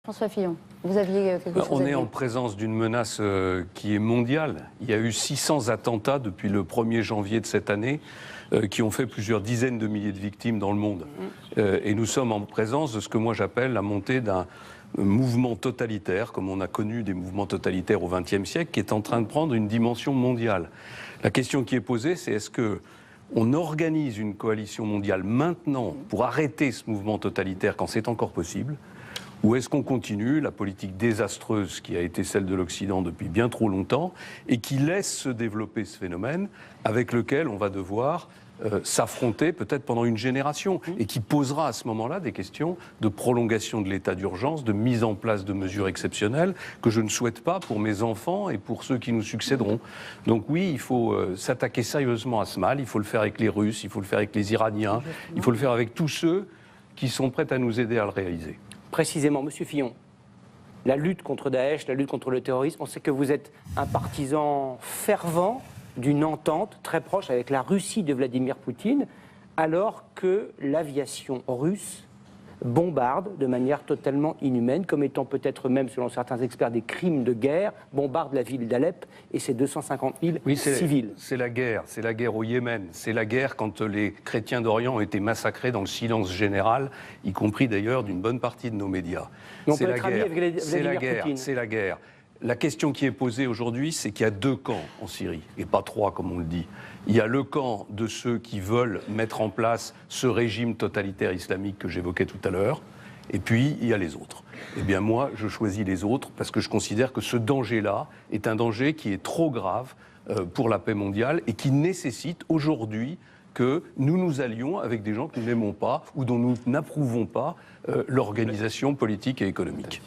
François Fillon, vous aviez quelque chose à dire. On est en présence d'une menace qui est mondiale. Il y a eu 600 attentats depuis le 1er janvier de cette année qui ont fait plusieurs dizaines de milliers de victimes dans le monde. Et nous sommes en présence de ce que moi j'appelle la montée d'un mouvement totalitaire, comme on a connu des mouvements totalitaires au XXe siècle, qui est en train de prendre une dimension mondiale. La question qui est posée, c'est est-ce qu'on organise une coalition mondiale maintenant pour arrêter ce mouvement totalitaire quand c'est encore possible ? Ou est-ce qu'on continue la politique désastreuse qui a été celle de l'Occident depuis bien trop longtemps et qui laisse se développer ce phénomène avec lequel on va devoir s'affronter peut-être pendant une génération et qui posera à ce moment-là des questions de prolongation de l'état d'urgence, de mise en place de mesures exceptionnelles que je ne souhaite pas pour mes enfants et pour ceux qui nous succéderont. Donc oui, il faut s'attaquer sérieusement à ce mal, il faut le faire avec les Russes, il faut le faire avec les Iraniens, il faut le faire avec tous ceux qui sont prêts à nous aider à le réaliser. Précisément, Monsieur Fillon, la lutte contre Daesh, la lutte contre le terrorisme, on sait que vous êtes un partisan fervent d'une entente très proche avec la Russie de Vladimir Poutine, alors que l'aviation russe bombarde de manière totalement inhumaine, comme étant peut-être même, selon certains experts, des crimes de guerre, bombarde la ville d'Alep et ses 250 000 civils. C'est la guerre au Yémen, c'est la guerre quand les chrétiens d'Orient ont été massacrés dans le silence général, y compris d'ailleurs d'une bonne partie de nos médias. C'est la guerre. La question qui est posée aujourd'hui, c'est qu'il y a deux camps en Syrie, et pas trois comme on le dit. Il y a le camp de ceux qui veulent mettre en place ce régime totalitaire islamique que j'évoquais tout à l'heure, et puis il y a les autres. Eh bien moi, je choisis les autres parce que je considère que ce danger-là est un danger qui est trop grave pour la paix mondiale et qui nécessite aujourd'hui que nous nous allions avec des gens que nous n'aimons pas ou dont nous n'approuvons pas l'organisation politique et économique.